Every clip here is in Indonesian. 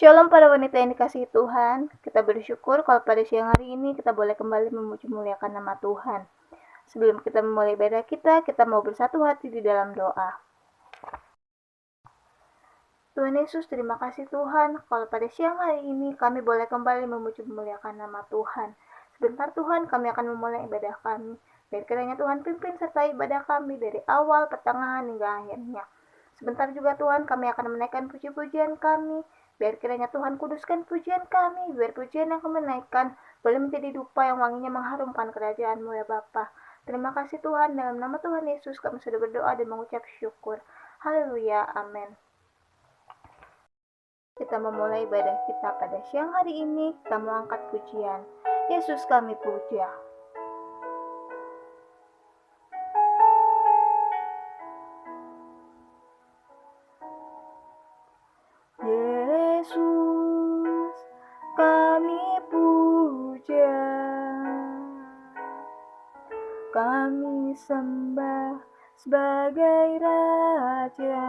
Shalom para wanita yang dikasihi Tuhan. Kita bersyukur kalau pada siang hari ini kita boleh kembali memuji muliakan nama Tuhan. Sebelum kita memulai ibadah kita mau bersatu hati di dalam doa. Tuhan Yesus, terima kasih Tuhan, kalau pada siang hari ini kami boleh kembali memuji memuliakan nama Tuhan. Sebentar Tuhan, kami akan memulai ibadah kami. Biar kiranya Tuhan pimpin serta ibadah kami dari awal, pertengahan, hingga akhirnya. Sebentar juga Tuhan, kami akan menaikkan puji-pujian kami. Biar kiranya Tuhan kuduskan pujian kami, biar pujian yang kami naikkan boleh menjadi dupa yang wanginya mengharumkan kerajaan-Mu ya Bapa. Terima kasih Tuhan, dalam nama Tuhan Yesus kami sudah berdoa dan mengucap syukur. Haleluya, amin. Kita memulai ibadah kita pada siang hari ini, kita mau angkat pujian. Yesus kami puja. Yesus kami puja, kami sembah sebagai Raja,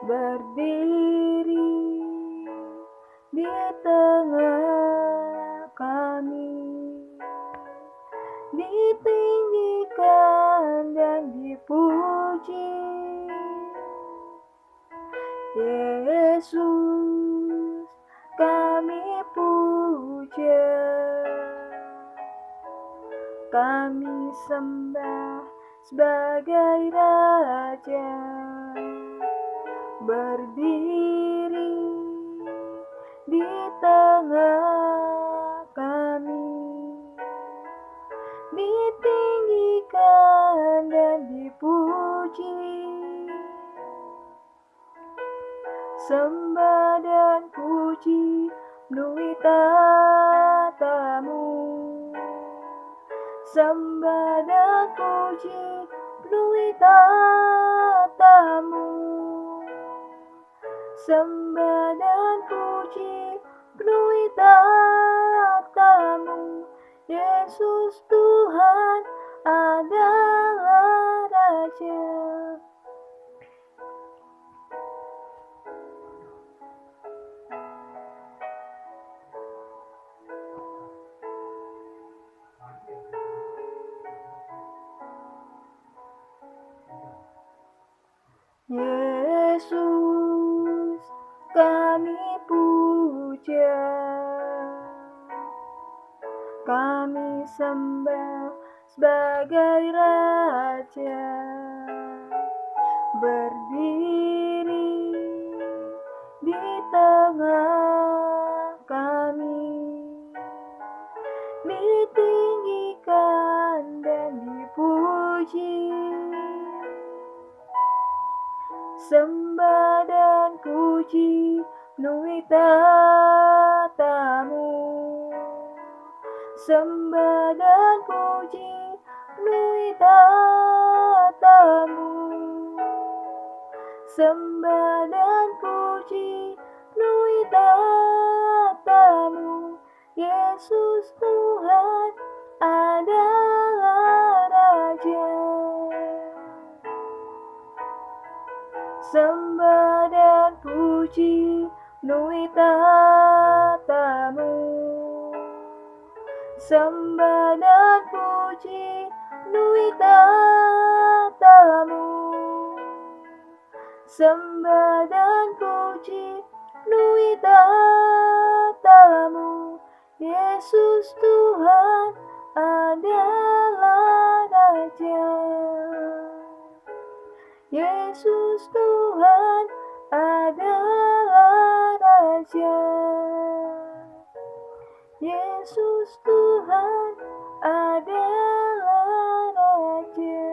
berdiri di tengah kami, ditinggikan dan dipuji. Yesus kami puja, kami sembah sebagai Raja, berdiri di tengah kami, ditinggikan dan dipuji. Sembah dan puji melalui tatamu, sembah dan puji melalui tatamu, sembah dan puji melalui tatamu. Yesus Tuhan adalah Raja. Yesus kami puja, kami sembah sebagai Raja, berdiri di tengah kami, ditinggikan dan dipuji. Sembah dan puji melalui tatamu, sembah dan puji melalui tatamu, sembah dan puji melalui tatamu. Yesus Tuhan adalah Raja. Sembah dan puji melalui tatamu, sembah dan puji melalui tatamu, sembah dan puji melalui tatamu. Yesus Tuhan adalah Raja. Yesus Tuhan adalah Raja. Yesus Tuhan adalah Raja.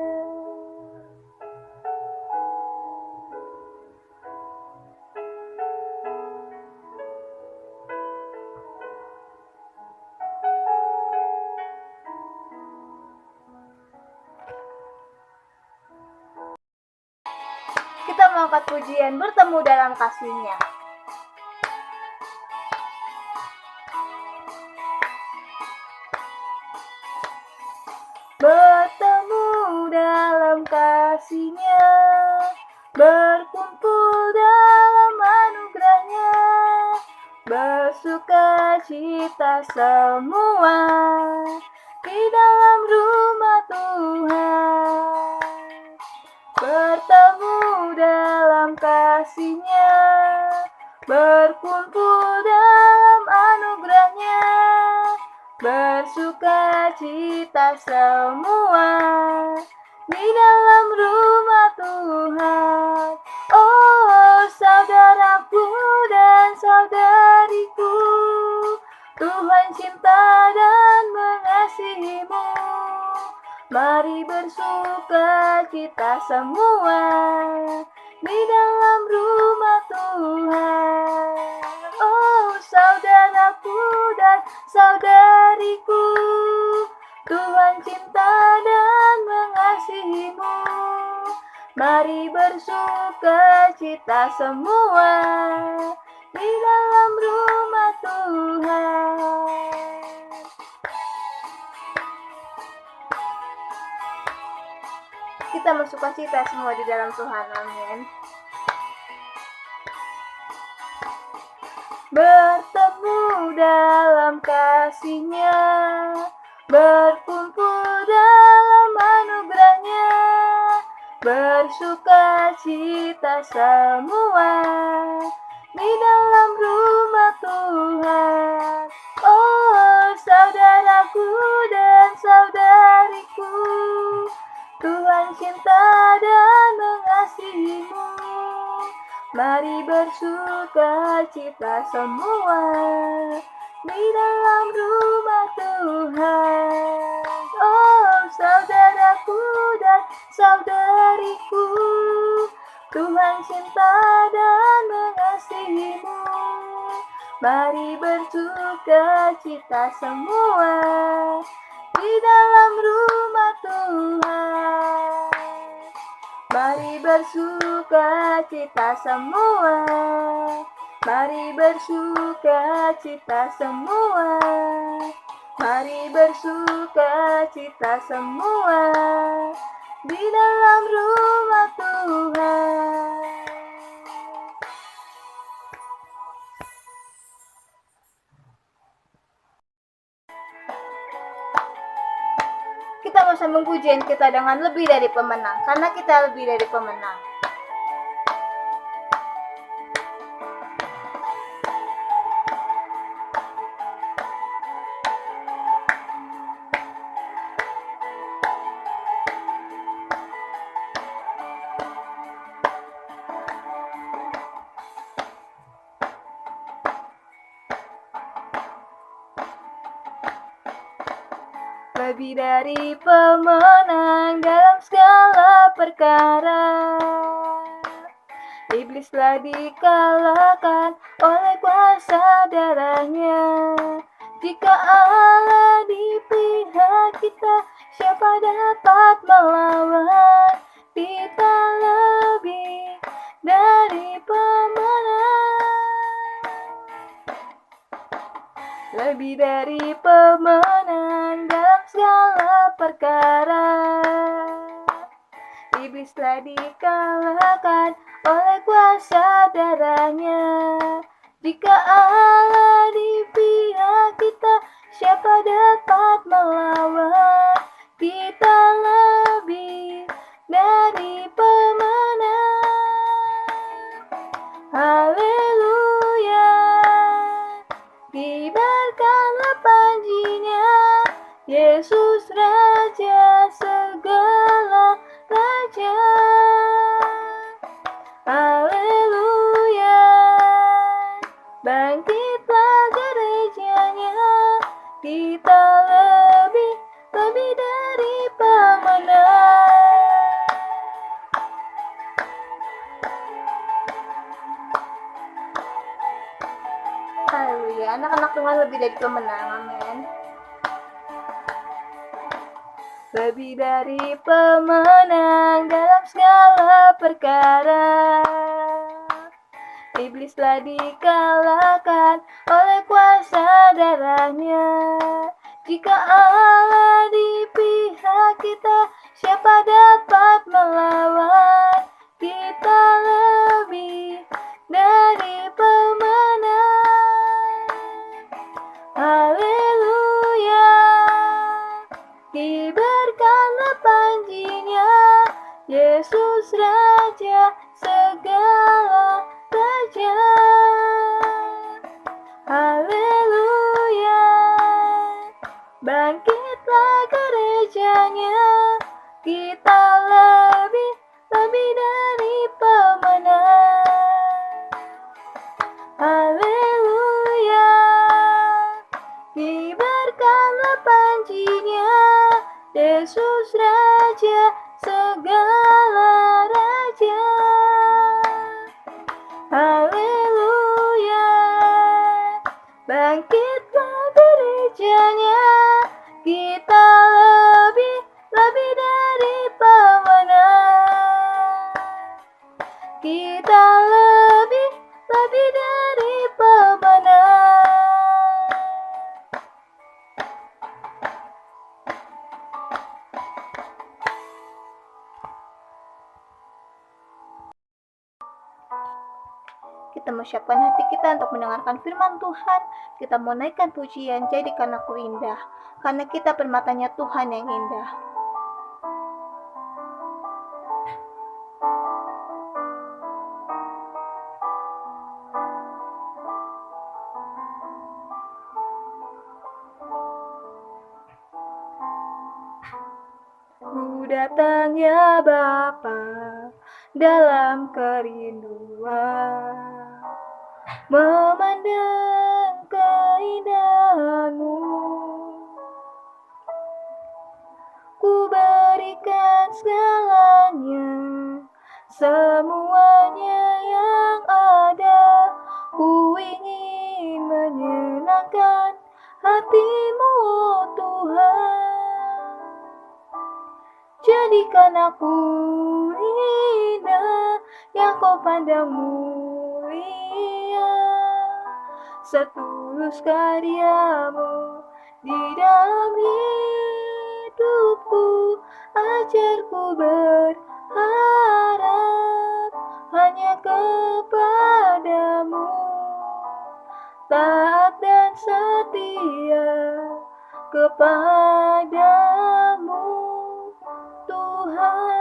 Kita mengangkat pujian bertemu dalam kasih-Nya. Bertemu dalam kasih-Nya, berkumpul dalam anugerah-Nya, sukacita semua di dalam rumah Tuhan, bertemu dalam kasih-Nya, berkumpul dalam anugerah-Nya, bersukacita semua di dalam rumah Tuhan. Oh, saudaraku dan saudariku, Tuhan cinta dan mengasihimu. Mari bersukacita semua di dalam rumah Tuhan. Oh, saudaraku dan saudariku, Tuhan cinta dan mengasihimu. Mari bersukacita semua di dalam rumah Tuhan. Kita bersukacita semua di dalam Tuhan, amin. Bertemu dalam kasih-Nya, berkumpul dalam anugerah-Nya, bersukacita semua di dalam rumah Tuhan. Oh, saudaraku dan saudariku, Tuhan cinta dan mengasihimu. Mari bersukacita semua di dalam rumah Tuhan. Oh, saudaraku dan saudariku, Tuhan cinta dan mengasihimu. Mari bersukacita semua di dalam rumah Tuhan. Mari bersukacita semua. Mari bersukacita semua. Mari bersukacita semua di dalam rumah Tuhan. Kita mau sambung pujian kita dengan lebih dari pemenang, karena kita lebih dari pemenang. Lebih dari pemenang dalam segala perkara, iblis telah dikalahkan oleh kuasa darah-Nya. Jika Allah di pihak kita, siapa dapat melawan? Kita lebih dari pemenang. Lebih dari pemenang dalam segala perkara, iblis telah dikalahkan oleh kuasa darah-Nya. Jika Allah di pihak kita, siapa dapat melawan? Kita lebih dari pemenang. Haleluya, kibarkanlah panji-Nya, Yesus Raja segala raja. Haleluya, bangkitlah gereja-Nya, kita lebih dari pemenang. Haleluya, anak-anak Tuhan lebih dari pemenang, amin. Lebih dari pemenang dalam segala perkara, iblis telah dikalahkan oleh kuasa darah-Nya. Jika Allah di pihak kita, siapa dapat melawan? Kita lebih dari pemenang. bangkit bergerejanya, kita lebih dari pemenang. Kita lebih dari pemenang. Kita mau siapkan hati kita untuk mendengarkan firman Tuhan. Kita mau naikkan pujian, jadikan aku indah, karena kita permatanya Tuhan yang indah. Ku datang ya Bapa dalam kerinduan, memandang keindahan-Mu. Ku berikan segalanya, semuanya yang ada. Ku ingin menyenangkan hati-Mu, oh Tuhan. Jadikan aku indah, yang Kau pandang mulia. Setulus karya-Mu di dalam hidupku, ajarku berharap hanya kepada-Mu, taat dan setia kepada-Mu, Tuhan.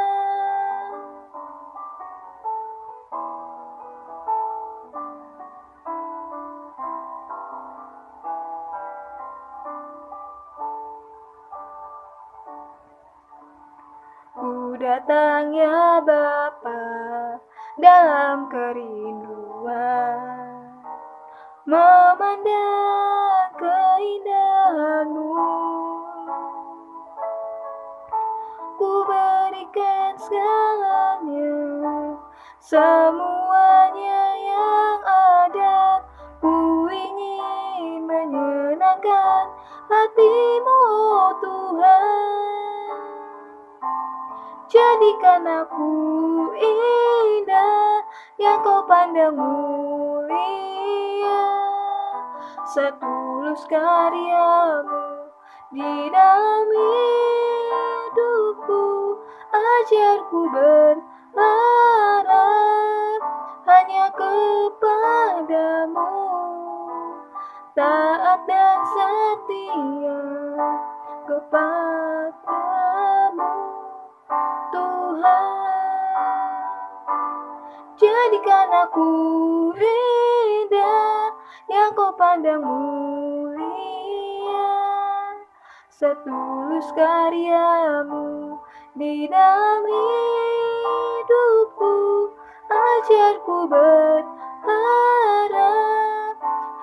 Ku datang ya Bapa dalam kerinduan, memandang keindahan-Mu. Ku berikan segalanya, semuanya yang ada. Ku ingin menyenangkan hati-Mu, oh Tuhan. Jadikan aku indah, yang Kau pandang mulia. Setulus karya-Mu di dalam hidupku, ajarku berharap hanya kepada-Mu, taat dan setia kepada-Mu, Tuhan. Jadikan aku indah, yang Kau pandang mulia. Setulus karya-Mu di dalam hidupku, ajarku berharap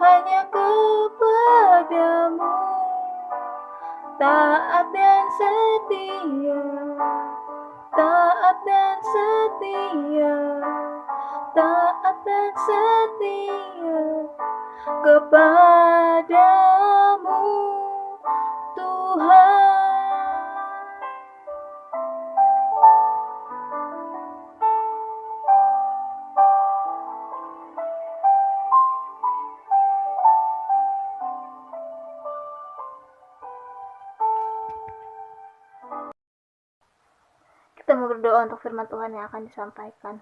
hanya kepada-Mu, taat dan setia, taat dan setia, taat dan setia kepada-Mu, Tuhan. Kita mau berdoa untuk firman Tuhan yang akan disampaikan.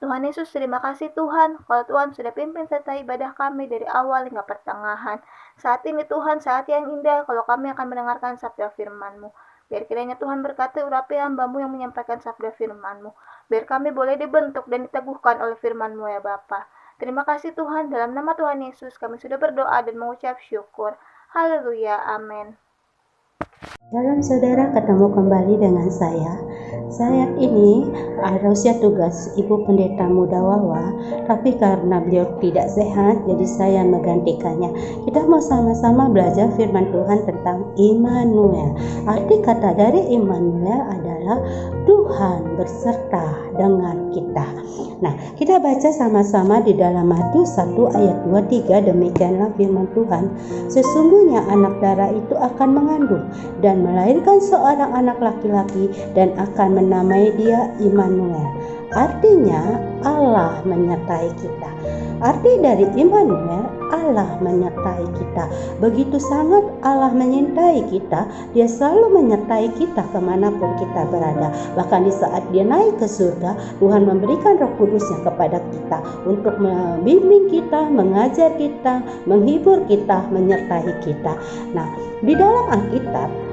Tuhan Yesus, terima kasih Tuhan, kalau Tuhan sudah pimpin serta ibadah kami dari awal hingga pertengahan. Saat ini Tuhan, saat yang indah kalau kami akan mendengarkan sabda firman-Mu. Biar kiranya Tuhan berkati urapi hamba-Mu yang menyampaikan sabda firman-Mu. Biar kami boleh dibentuk dan diteguhkan oleh firman-Mu ya Bapa. Terima kasih Tuhan, dalam nama Tuhan Yesus kami sudah berdoa dan mengucap syukur. Haleluya, amin. Salam saudara, ketemu kembali dengan saya ini harusnya tugas Ibu Pendeta Muda Wawa, tapi karena beliau tidak sehat, jadi saya menggantikannya. Kita mau sama-sama belajar firman Tuhan tentang Immanuel. Arti kata dari Immanuel adalah adalah Tuhan berserta dengan kita. Nah, kita baca sama-sama di dalam Matius 1 ayat 23, demikianlah firman Tuhan. Sesungguhnya anak darah itu akan mengandung dan melahirkan seorang anak laki-laki dan akan menamai dia Immanuel. Artinya Allah menyertai kita. Arti dari Immanuel, Allah menyertai kita. Begitu sangat Allah menyintai kita, Dia selalu menyertai kita kemanapun kita berada. Bahkan di saat Dia naik ke surga, Tuhan memberikan Roh Kudusnya kepada kita untuk membimbing kita, mengajar kita, menghibur kita, menyertai kita. Nah, di dalam Alkitab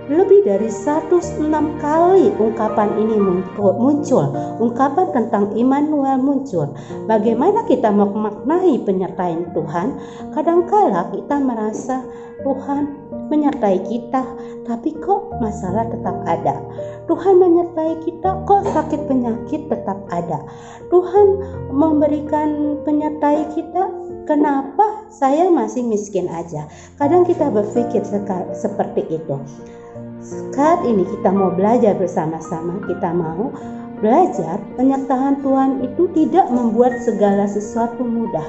lebih dari 106 kali ungkapan ini muncul. Ungkapan tentang Immanuel muncul. Bagaimana kita memaknai penyertaan Tuhan? Kadangkala kita merasa Tuhan menyertai kita, tapi kok masalah tetap ada. Tuhan menyertai kita, kok sakit penyakit tetap ada. Tuhan memberikan penyertai kita, kenapa saya masih miskin aja? Kadang kita berpikir seperti itu. Saat ini kita mau belajar bersama-sama, kita mau belajar penyertaan Tuhan itu tidak membuat segala sesuatu mudah,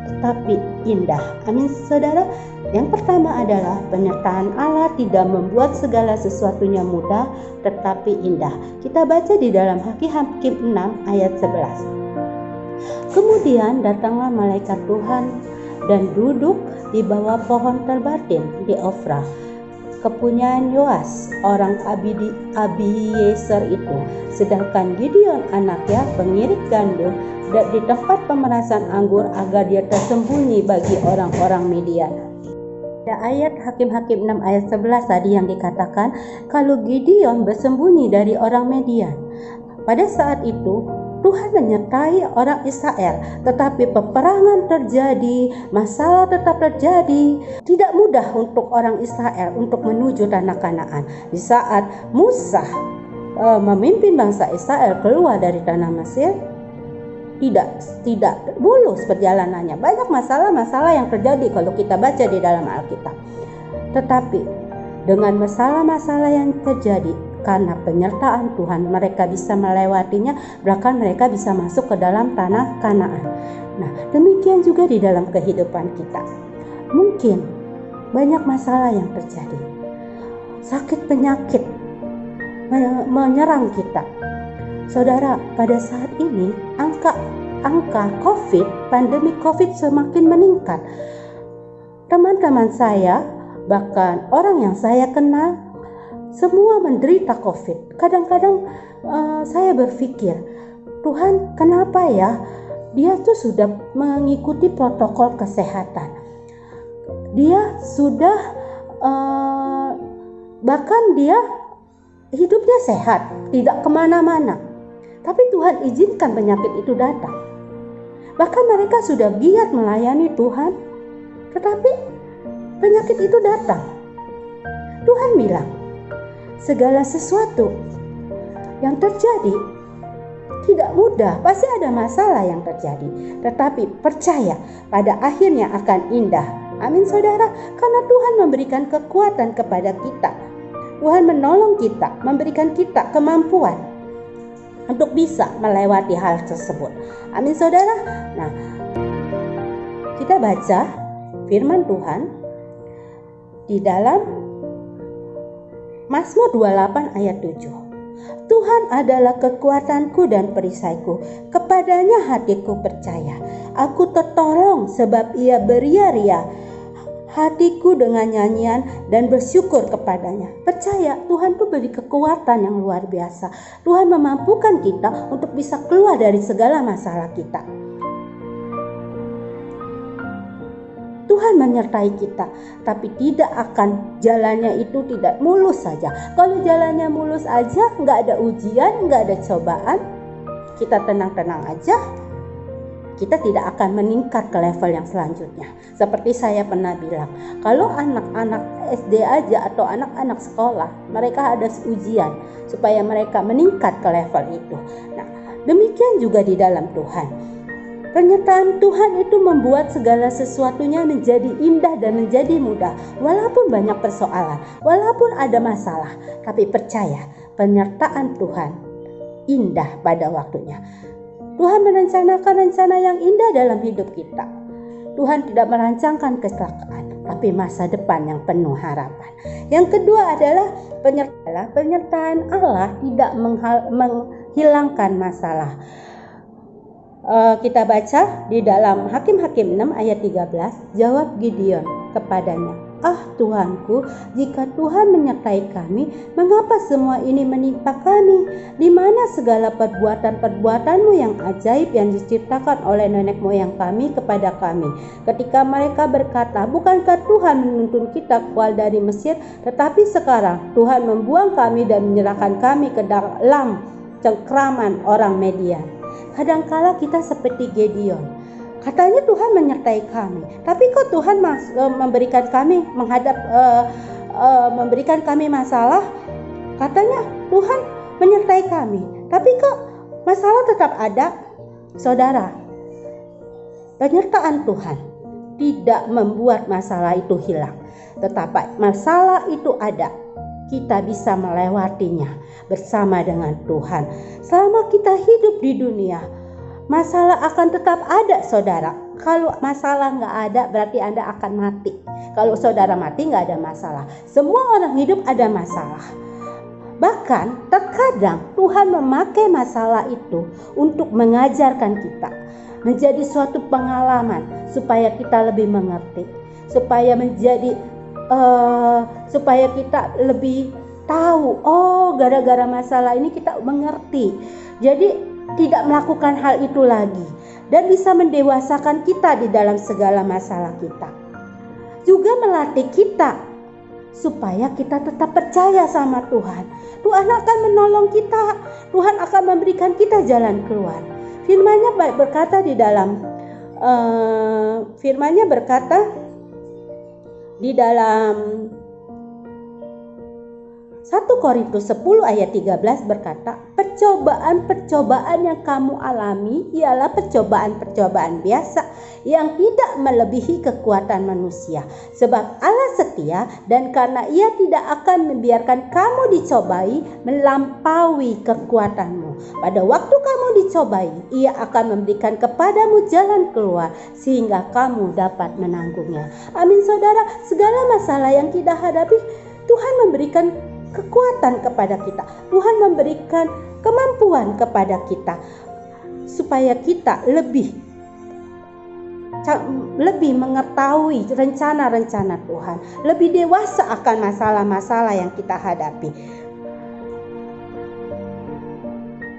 tetapi indah. Amin, saudara. Yang pertama adalah penyertaan Allah tidak membuat segala sesuatunya mudah, tetapi indah. Kita baca di dalam Hakim-Hakim 6 ayat 11. Kemudian datanglah malaikat Tuhan dan duduk di bawah pohon terbatin di Ofra, kepunyaan Yoas orang Abiezer itu. Sedangkan Gideon anaknya pengirit gandum di tempat pemerasan anggur agar dia tersembunyi bagi orang-orang Midian. Ada ayat Hakim-Hakim 6 ayat 11 tadi yang dikatakan kalau Gideon bersembunyi dari orang Midian. Pada saat itu Tuhan menyertai orang Israel, tetapi peperangan terjadi, masalah tetap terjadi. Tidak mudah untuk orang Israel untuk menuju tanah Kanaan. Di saat Musa memimpin bangsa Israel keluar dari tanah Mesir, tidak mulus perjalanannya. Banyak masalah-masalah yang terjadi kalau kita baca di dalam Alkitab. Tetapi dengan masalah-masalah yang terjadi, karena penyertaan Tuhan mereka bisa melewatinya, bahkan mereka bisa masuk ke dalam tanah Kanaan. Nah, demikian juga di dalam kehidupan kita. Mungkin banyak masalah yang terjadi. Sakit penyakit menyerang kita. Saudara, pada saat ini angka pandemi COVID semakin meningkat. Teman-teman saya, bahkan orang yang saya kenal, semua menderita COVID. Kadang-kadang saya berpikir, Tuhan kenapa ya? Dia tuh sudah mengikuti protokol kesehatan. Dia sudah bahkan dia hidupnya sehat, tidak kemana-mana. Tapi Tuhan izinkan penyakit itu datang. Bahkan mereka sudah giat melayani Tuhan, tetapi penyakit itu datang. Tuhan bilang, segala sesuatu yang terjadi tidak mudah, pasti ada masalah yang terjadi, tetapi percaya pada akhirnya akan indah. Amin, saudara. Karena Tuhan memberikan kekuatan kepada kita, Tuhan menolong kita, memberikan kita kemampuan untuk bisa melewati hal tersebut. Amin, saudara. Nah, kita baca firman Tuhan di dalam Mazmur 28 ayat 7. Tuhan adalah kekuatanku dan perisaiku, kepadanya hatiku percaya. Aku tertolong sebab ia beria-ria hatiku dengan nyanyian dan bersyukur kepadanya. Percaya, Tuhan tuh beri kekuatan yang luar biasa. Tuhan memampukan kita untuk bisa keluar dari segala masalah kita. Tuhan menyertai kita, tapi tidak akan jalannya itu tidak mulus saja. Kalau jalannya mulus aja, nggak ada ujian, nggak ada cobaan, kita tenang-tenang aja, kita tidak akan meningkat ke level yang selanjutnya. Seperti saya pernah bilang, kalau anak-anak SD aja atau anak-anak sekolah, mereka ada ujian supaya mereka meningkat ke level itu. Nah, demikian juga di dalam Tuhan. Penyertaan Tuhan itu membuat segala sesuatunya menjadi indah dan menjadi mudah. Walaupun banyak persoalan, walaupun ada masalah, tapi percaya penyertaan Tuhan indah pada waktunya. Tuhan merencanakan rencana yang indah dalam hidup kita. Tuhan tidak merancangkan kecelakaan, tapi masa depan yang penuh harapan. Yang kedua adalah penyertaan Allah tidak menghilangkan masalah. Kita baca di dalam Hakim-Hakim 6 ayat 13, jawab Gideon kepadanya, "Ah Tuhanku, jika Tuhan menyertai kami, mengapa semua ini menimpa kami? Di mana segala perbuatan-perbuatanmu yang ajaib yang diciptakan oleh nenek moyang kami kepada kami? Ketika mereka berkata, bukankah Tuhan menuntun kita keluar dari Mesir? Tetapi sekarang Tuhan membuang kami dan menyerahkan kami ke dalam cengkraman orang Median." Kadangkala kita seperti Gideon. Katanya Tuhan menyertai kami, tapi kok Tuhan memberikan kami memberikan kami masalah? Katanya Tuhan menyertai kami, tapi kok masalah tetap ada? Saudara, penyertaan Tuhan tidak membuat masalah itu hilang, tetapi masalah itu ada. Kita bisa melewatinya bersama dengan Tuhan. Selama kita hidup di dunia, masalah akan tetap ada, saudara. Kalau masalah nggak ada, berarti Anda akan mati. Kalau saudara mati, nggak ada masalah. Semua orang hidup ada masalah. Bahkan terkadang Tuhan memakai masalah itu untuk mengajarkan kita, menjadi suatu pengalaman supaya kita lebih mengerti, supaya kita lebih tahu, oh gara-gara masalah ini kita mengerti. Jadi tidak melakukan hal itu lagi dan bisa mendewasakan kita di dalam segala masalah kita. Juga melatih kita supaya kita tetap percaya sama Tuhan. Tuhan akan menolong kita, Tuhan akan memberikan kita jalan keluar. Firman-Nya berkata di dalam 1 Korintus 10 ayat 13 berkata, percobaan-percobaan yang kamu alami ialah percobaan-percobaan biasa yang tidak melebihi kekuatan manusia. Sebab Allah setia dan karena Ia tidak akan membiarkan kamu dicobai melampaui kekuatanmu. Pada waktu kamu dicobai, Ia akan memberikan kepadamu jalan keluar sehingga kamu dapat menanggungnya. Amin saudara, segala masalah yang kita hadapi, Tuhan memberikan kekuatan kepada kita. Tuhan memberikan kemampuan kepada kita supaya kita lebih mengetahui rencana-rencana Tuhan, lebih dewasa akan masalah-masalah yang kita hadapi.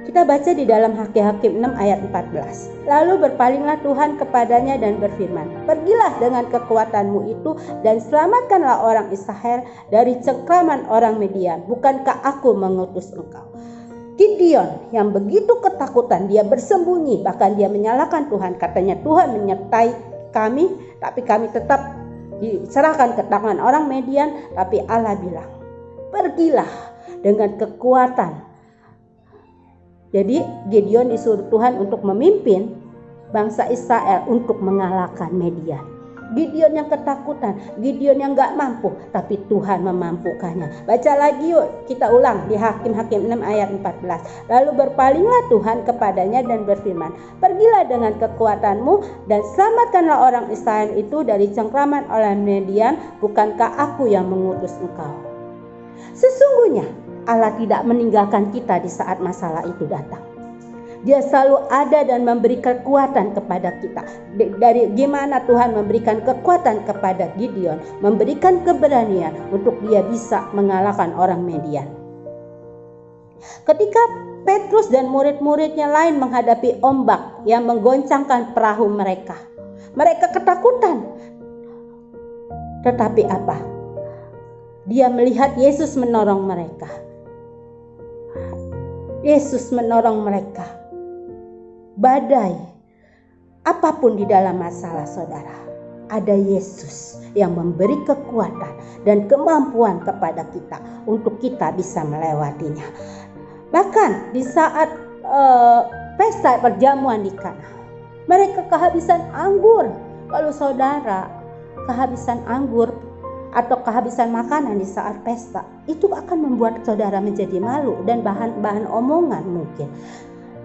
Kita baca di dalam Hakim-Hakim 6 ayat 14. Lalu berpalinglah Tuhan kepadanya dan berfirman, "Pergilah dengan kekuatanmu itu dan selamatkanlah orang Israel dari cengkraman orang Median. Bukankah aku mengutus engkau?" Gideon yang begitu ketakutan, dia bersembunyi, bahkan dia menyalahkan Tuhan. Katanya Tuhan menyertai kami, tapi kami tetap diserahkan ke tangan orang Median. Tapi Allah bilang, "Pergilah dengan kekuatan." Jadi Gideon disuruh Tuhan untuk memimpin bangsa Israel untuk mengalahkan Median. Gideon yang ketakutan, Gideon yang gak mampu, tapi Tuhan memampukannya. Baca lagi yuk, kita ulang di Hakim-Hakim 6 ayat 14. Lalu berpalinglah Tuhan kepadanya dan berfirman, "Pergilah dengan kekuatanmu dan selamatkanlah orang Israel itu dari cengkraman orang Median. Bukankah aku yang mengutus engkau?" Sesungguhnya Allah tidak meninggalkan kita di saat masalah itu datang. Dia selalu ada dan memberi kekuatan kepada kita. Dari gimana Tuhan memberikan kekuatan kepada Gideon, memberikan keberanian untuk dia bisa mengalahkan orang Median. Ketika Petrus dan murid-muridnya lain menghadapi ombak yang menggoncangkan perahu mereka, mereka ketakutan. Tetapi apa? Dia melihat Yesus menolong mereka. Yesus menolong mereka. Badai, apapun di dalam masalah saudara, ada Yesus yang memberi kekuatan dan kemampuan kepada kita untuk kita bisa melewatinya. Bahkan di saat pesta perjamuan di Kana, Mereka kehabisan anggur. Kalau saudara kehabisan anggur atau kehabisan makanan di saat pesta, itu akan membuat saudara menjadi malu dan bahan omongan mungkin.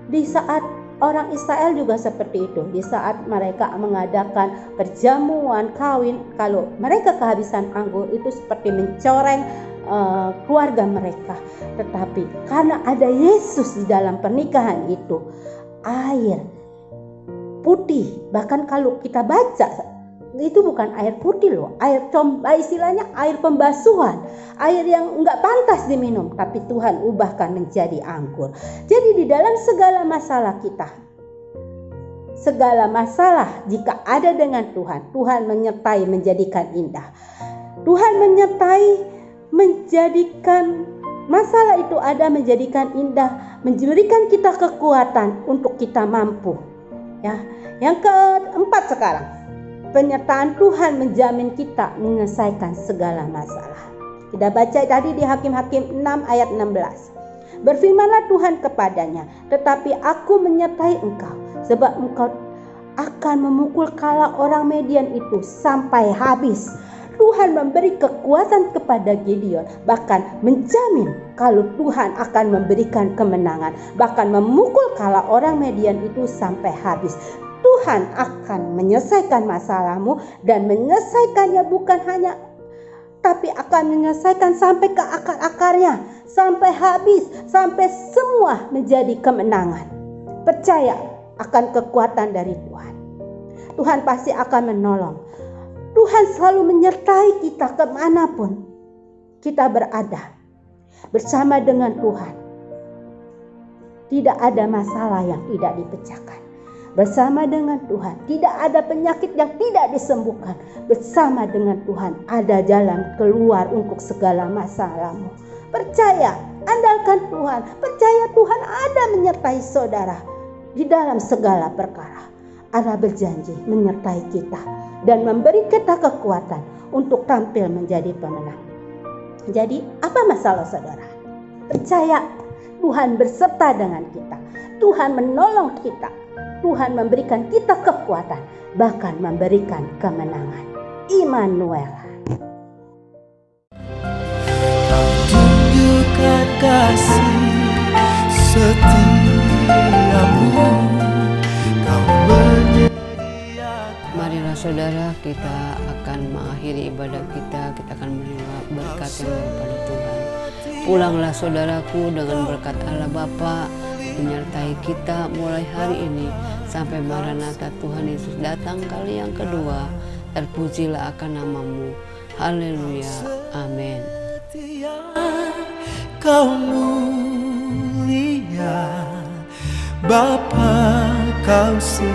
Di saat orang Israel juga seperti itu. Di saat mereka mengadakan perjamuan kawin, kalau mereka kehabisan anggur, itu seperti mencoreng keluarga mereka. Tetapi karena ada Yesus di dalam pernikahan itu, air putih, bahkan kalau kita baca itu bukan air putih loh, istilahnya air pembasuhan, air yang enggak pantas diminum, tapi Tuhan ubahkan menjadi anggur. Jadi di dalam segala masalah kita, segala masalah jika ada dengan Tuhan, Tuhan menyertai menjadikan indah. Tuhan menyertai menjadikan masalah itu ada, menjadikan indah, memberikan kita kekuatan untuk kita mampu. Ya, yang keempat sekarang, penyertaan Tuhan menjamin kita menyelesaikan segala masalah. Kita baca tadi di Hakim-Hakim 6 ayat 16. Berfirmanlah Tuhan kepadanya, tetapi aku menyertai engkau, sebab engkau akan memukul kala orang Median itu sampai habis. Tuhan memberi kekuatan kepada Gideon, bahkan menjamin kalau Tuhan akan memberikan kemenangan, bahkan memukul kala orang Median itu sampai habis. Tuhan akan menyelesaikan masalahmu, dan menyelesaikannya bukan hanya, tapi akan menyelesaikan sampai ke akar-akarnya, sampai habis, sampai semua menjadi kemenangan. Percaya akan kekuatan dari Tuhan. Tuhan pasti akan menolong. Tuhan selalu menyertai kita kemanapun kita berada. Bersama dengan Tuhan, tidak ada masalah yang tidak dipecahkan. Bersama dengan Tuhan, tidak ada penyakit yang tidak disembuhkan. Bersama dengan Tuhan, ada jalan keluar untuk segala masalahmu. Percaya, andalkan Tuhan. Percaya Tuhan ada menyertai saudara di dalam segala perkara. Allah berjanji menyertai kita dan memberi kita kekuatan untuk tampil menjadi pemenang. Jadi, apa masalah saudara? Percaya Tuhan berserta dengan kita. Tuhan menolong kita. Tuhan memberikan kita kekuatan, bahkan memberikan kemenangan. Immanuel. Tunjukkan kasih setiamu. Marilah saudara, kita akan mengakhiri ibadah kita akan menerima berkat yang daripada Tuhan. Pulanglah saudaraku dengan berkat Allah Bapa menyertai kita mulai hari ini sampai Maranatha Tuhan Yesus datang kali yang kedua. Terpujilah akan namamu. Haleluya. Amin. Kau mulia Bapa, kau setia.